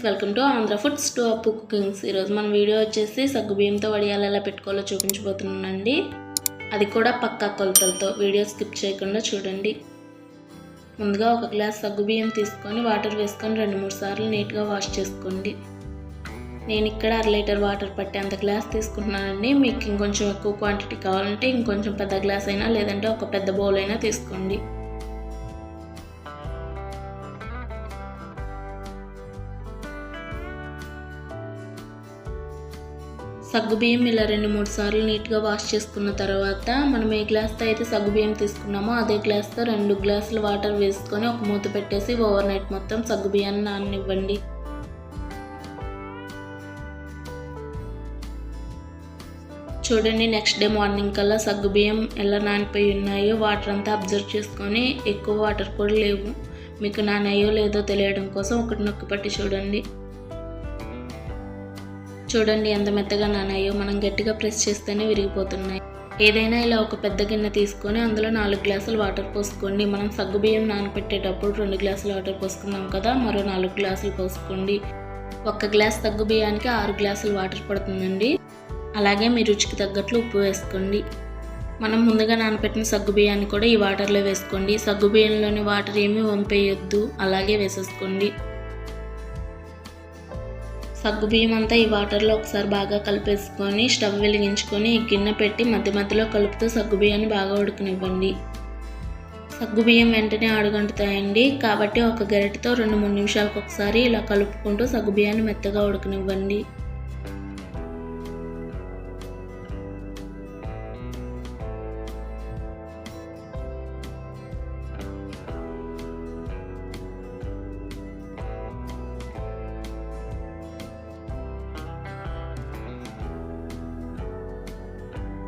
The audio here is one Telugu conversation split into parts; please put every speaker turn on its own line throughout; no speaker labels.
Welcome to Andhra foods to అప్పు కుకింగ్స్. ఈరోజు మన వీడియో వచ్చేసి సగ్గుబియ్యంతో వడియాలు ఎలా పెట్టుకోవాలో చూపించబోతున్నానండి. అది కూడా పక్కా కొలతలతో. వీడియో స్కిప్ చేయకుండా చూడండి. ముందుగా ఒక గ్లాస్ సగ్గుబియ్యం తీసుకొని వాటర్ వేసుకొని 2-3 సార్లు నీట్గా వాష్ చేసుకోండి. నేను ఇక్కడ 1/2 లీటర్ వాటర్ పట్టేంత గ్లాస్ తీసుకుంటున్నానండి. మీకు ఇంకొంచెం ఎక్కువ క్వాంటిటీ కావాలంటే ఇంకొంచెం పెద్ద గ్లాస్ అయినా లేదంటే ఒక పెద్ద బౌల్ అయినా తీసుకోండి. సగ్గుబియ్యం ఇలా 2-3 సార్లు నీట్గా వాష్ చేసుకున్న తర్వాత మనం ఏ గ్లాస్తో అయితే సగ్గుబియ్యం తీసుకున్నామో అదే గ్లాస్తో 2 గ్లాసులు వాటర్ వేసుకొని ఒక మూత పెట్టేసి ఓవర్ నైట్ మొత్తం సగ్గుబియ్యాన్ని నాననివ్వండి. చూడండి, నెక్స్ట్ డే మార్నింగ్ కల్లా సగ్గుబియ్యం ఎలా నానిపోయి ఉన్నాయో వాటర్ అంతా అబ్జర్వ్ చేసుకొని ఎక్కువ వాటర్ కూడా లేవు. మీకు నానాయో లేదో తెలియడం కోసం ఒకటి నొక్కి పట్టి చూడండి. చూడండి ఎంత మెత్తగా నానాయో. మనం గట్టిగా ప్రెస్ చేస్తేనే విరిగిపోతున్నాయి. ఏదైనా ఇలా ఒక పెద్ద గిన్నె తీసుకొని అందులో 4 గ్లాసులు వాటర్ పోసుకోండి. మనం సగ్గుబియ్యం నానబెట్టేటప్పుడు 2 గ్లాసులు వాటర్ పోసుకున్నాం కదా, మరో 4 గ్లాసులు పోసుకోండి. 1 గ్లాస్ సగ్గుబియ్యానికి 6 గ్లాసులు వాటర్ పడుతుందండి. అలాగే మీ రుచికి తగ్గట్లు ఉప్పు వేసుకోండి. మనం ముందుగా నానబెట్టిన సగ్గుబియ్యాన్ని కూడా ఈ వాటర్లో వేసుకోండి. సగ్గుబియ్యంలోని వాటర్ ఏమీ వంపేయొద్దు, అలాగే వేసేసుకోండి. సగ్గుబియ్యం అంతా ఈ వాటర్లో ఒకసారి బాగా కలిపేసుకొని స్టవ్ వెలిగించుకొని ఈ గిన్నె పెట్టి మధ్య మధ్యలో కలుపుతూ సగ్గుబియ్యాన్ని బాగా ఉడకనివ్వండి. సగ్గుబియ్యం వెంటనే అడుగంటుతాయండి, కాబట్టి ఒక గరిటెతో 2-3 నిమిషాలకు ఒకసారి ఇలా కలుపుకుంటూ సగ్గుబియ్యాన్ని మెత్తగా ఉడకనివ్వండి.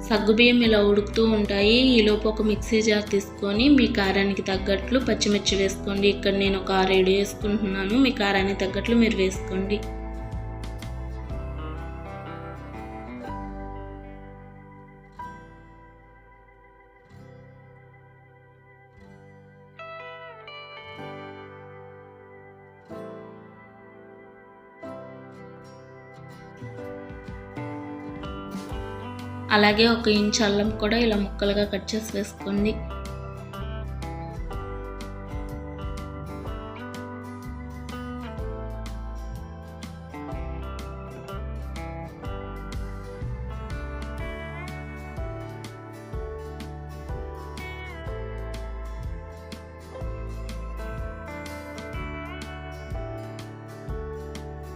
సగ్గుబియ్యం ఇలా ఉడుకుతూ ఉంటాయి. ఈలోపు ఒక మిక్సీ జార్ తీసుకొని మీ కారానికి తగ్గట్లు పచ్చిమిర్చి వేసుకోండి. ఇక్కడ నేను ఒక 6-7 వేసుకుంటున్నాను. మీ కారానికి తగ్గట్లు మీరు వేసుకోండి. అలాగే 1 ఇంచ్ అల్లం కూడా ఇలా ముక్కలుగా కట్ చేసి వేసుకోండి.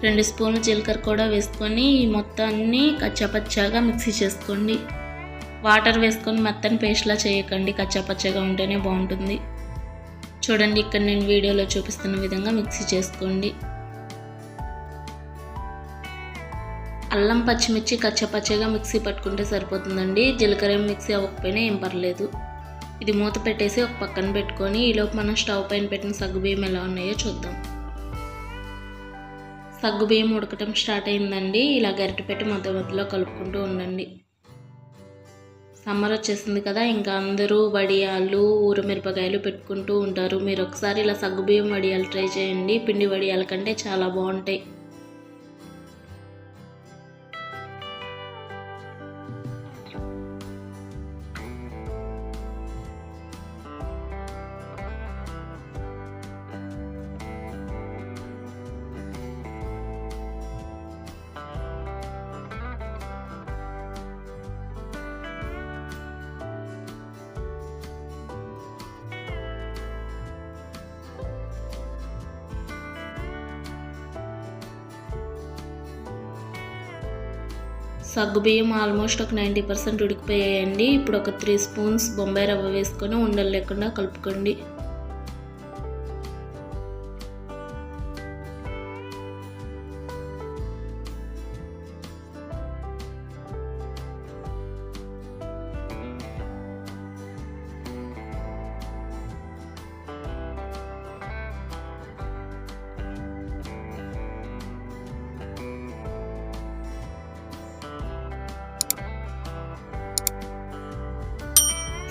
రెండు స్పూన్లు జీలకర్ర కూడా వేసుకొని ఈ మొత్తాన్ని కచ్చాపచ్చాగా మిక్సీ చేసుకోండి. వాటర్ వేసుకొని మెత్తని పేస్ట్లా చేయకండి, కచ్చాపచ్చాగా ఉంటేనే బాగుంటుంది. చూడండి, ఇక్కడ నేను వీడియోలో చూపిస్తున్న విధంగా మిక్సీ చేసుకోండి. అల్లం పచ్చిమిర్చి కచ్చాపచ్చాగా మిక్సీ పట్టుకుంటే సరిపోతుందండి. జీలకర్ర మిక్సీ అవ్వకపోయినా ఏం పర్లేదు. ఇది మూత పెట్టేసి ఒక పక్కన పెట్టుకొని ఈలోపు మనం స్టవ్ పైన పెట్టిన సగ్గుబియ్యం ఎలా ఉన్నాయో చూద్దాం. సగ్గుబియ్యం ఉడకటం స్టార్ట్ అయిందండి. ఇలా గరిటె పెట్టి మధ్యలో కలుపుకుంటూ ఉండండి. సమ్మర్ వచ్చేసింది కదా, ఇంకా అందరూ వడియాలు ఊరమిరపకాయలు పెట్టుకుంటూ ఉంటారు. మీరు ఒకసారి ఇలా సగ్గుబియ్యం వడియాలు ట్రై చేయండి. పిండి వడియాల కంటే చాలా బాగుంటాయి. సగ్గుబియ్యం ఆల్మోస్ట్ ఒక 90% ఉడికిపోయాయండి. ఇప్పుడు ఒక 3 స్పూన్స్ బొంబాయి రవ్వ వేసుకొని ఉండలు లేకుండా కలుపుకోండి.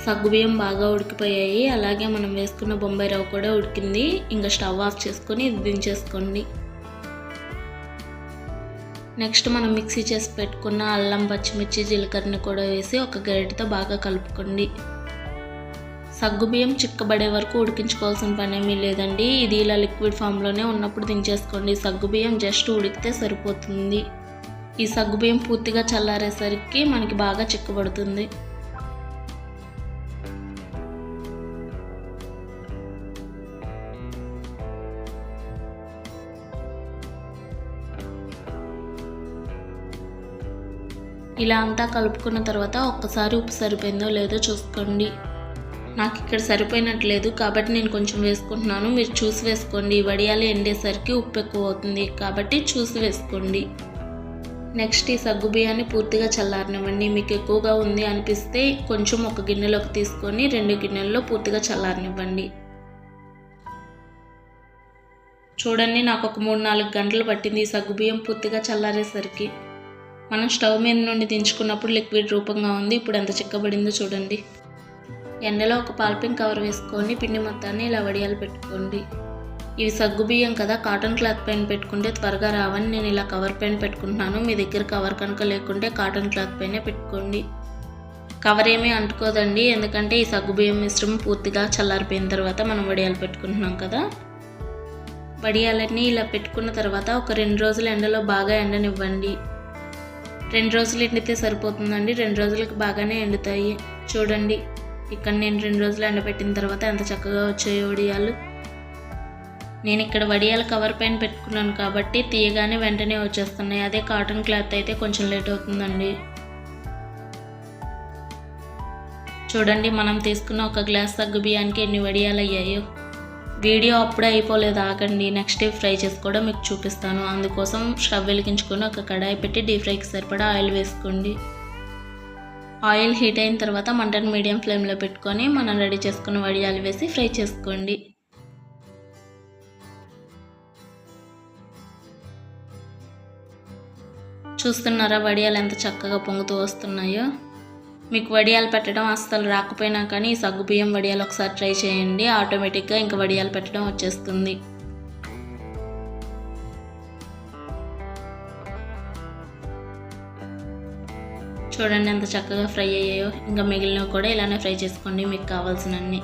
సగ్గుబియ్యం బాగా ఉడికిపోయాయి. అలాగే మనం వేసుకున్న బొంబాయి రవ్వ కూడా ఉడికింది. ఇంకా స్టవ్ ఆఫ్ చేసుకొని ఇది దించేసుకోండి. నెక్స్ట్ మనం మిక్సీ చేసి పెట్టుకున్న అల్లం, పచ్చిమిర్చి, జీలకర్రని కూడా వేసి ఒక గరిటెతో బాగా కలుపుకోండి. సగ్గుబియ్యం చిక్కబడే వరకు ఉడికించుకోవాల్సిన పని ఏమీ లేదండి. ఇది ఇలా లిక్విడ్ ఫామ్లోనే ఉన్నప్పుడు దించేసుకోండి. సగ్గుబియ్యం జస్ట్ ఉడికితే సరిపోతుంది. ఈ సగ్గుబియ్యం పూర్తిగా చల్లారేసరికి మనకి బాగా చిక్కబడుతుంది. ఇలా అంతా కలుపుకున్న తర్వాత ఒక్కసారి ఉప్పు సరిపోయిందో లేదో చూసుకోండి. నాకు ఇక్కడ సరిపోయినట్లేదు కాబట్టి నేను కొంచెం వేసుకుంటున్నాను. మీరు చూసి వేసుకోండి. వడియాలు ఎండేసరికి ఉప్పు ఎక్కువ అవుతుంది కాబట్టి చూసి వేసుకోండి. నెక్స్ట్ ఈ సగ్గుబియ్యాన్ని పూర్తిగా చల్లారనివ్వండి. మీకు ఎక్కువగా ఉంది అనిపిస్తే కొంచెం ఒక గిన్నెలోకి తీసుకొని 2 గిన్నెల్లో పూర్తిగా చల్లారనివ్వండి. చూడండి, నాకు ఒక 3-4 గంటలు పట్టింది ఈ సగ్గుబియ్యం పూర్తిగా చల్లారేసరికి. మనం స్టవ్ మీద నుండి దించుకున్నప్పుడు లిక్విడ్ రూపంగా ఉంది. ఇప్పుడు ఎంత చిక్కబడిందో చూడండి. ఎండలో ఒక పాలిథిన్ కవర్ వేసుకొని పిండి మొత్తాన్ని ఇలా వడియాలు పెట్టుకోండి. ఇవి సగ్గుబియ్యం కదా, కాటన్ క్లాత్ పైన పెట్టుకుంటే త్వరగా రావని నేను ఇలా కవర్ పైన పెట్టుకుంటున్నాను. మీ దగ్గర కవర్ కనుక లేకుంటే కాటన్ క్లాత్ పైన పెట్టుకోండి. కవర్ ఏమీ అంటుకోదండి, ఎందుకంటే ఈ సగ్గుబియ్యం మిశ్రమం పూర్తిగా చల్లారిపోయిన తర్వాత మనం వడియాలు పెట్టుకుంటున్నాం కదా. వడియాలన్నీ ఇలా పెట్టుకున్న తర్వాత ఒక 2 రోజులు ఎండలో బాగా ఎండనివ్వండి. 2 రోజులు ఎండితే సరిపోతుందండి. 2 రోజులకు బాగానే ఎండుతాయి. చూడండి, ఇక్కడ నేను 2 రోజులు ఎండబెట్టిన తర్వాత ఎంత చక్కగా వచ్చాయో వడియాలు. నేను ఇక్కడ వడియాల కవర్ పైన పెట్టుకున్నాను కాబట్టి తీయగానే వెంటనే వచ్చేస్తున్నాయి. అదే కాటన్ క్లాత్ అయితే కొంచెం లేట్ అవుతుందండి. చూడండి, మనం తీసుకున్న ఒక గ్లాస్ సగ్గుబియ్యానికి ఎన్ని వడియాలు అయ్యాయో. వీడియో అప్పుడే అయిపోలేదు, ఆగండి. నెక్స్ట్ డీప్ ఫ్రై చేసుకోవడం మీకు చూపిస్తాను. అందుకోసం స్టవ్ వెలిగించుకొని ఒక కడాయి పెట్టి డీప్ ఫ్రైకి సరిపడా ఆయిల్ వేసుకోండి. ఆయిల్ హీట్ అయిన తర్వాత మంటను మీడియం ఫ్లేమ్లో పెట్టుకొని మనం రెడీ చేసుకున్న వడియాలు వేసి ఫ్రై చేసుకోండి. చూస్తున్నారా వడియాలు ఎంత చక్కగా పొంగుతూ వస్తున్నాయో. మీకు వడియాలు పెట్టడం అస్సలు రాకపోయినా కానీ ఈ సగ్గుబియ్యం వడియాలు ఒకసారి ట్రై చేయండి. ఆటోమేటిక్గా ఇంకా వడియాలు పెట్టడం వచ్చేస్తుంది. చూడండి ఎంత చక్కగా ఫ్రై అయ్యాయో. ఇంకా మిగిలినవి కూడా ఇలానే ఫ్రై చేసుకోండి మీకు కావాల్సినన్ని.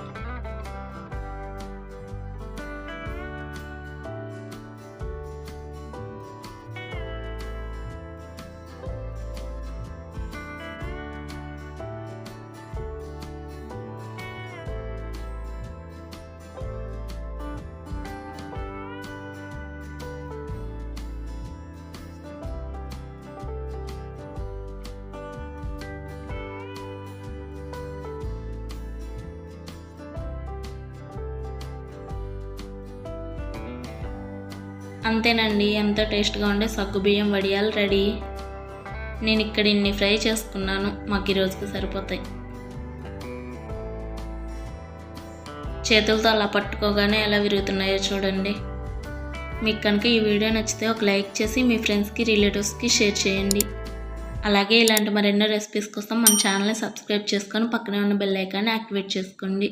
అంతేనండి, ఎంతో టేస్ట్గా ఉండే సగ్గుబియ్యం వడియాలు రెడీ. నేను ఇక్కడ ఇన్ని ఫ్రై చేసుకున్నాను, మాకు ఈ రోజుకి సరిపోతాయి. చేతులతో అలా పట్టుకోగానే ఎలా విరుగుతున్నాయో చూడండి. మీకు కనుక ఈ వీడియో నచ్చితే ఒక లైక్ చేసి మీ ఫ్రెండ్స్కి, రిలేటివ్స్కి షేర్ చేయండి. అలాగే ఇలాంటి మరెన్నో రెసిపీస్ కోసం మన ఛానల్ని సబ్స్క్రైబ్ చేసుకొని పక్కనే ఉన్న బెల్ ఐకాన్ని యాక్టివేట్ చేసుకోండి.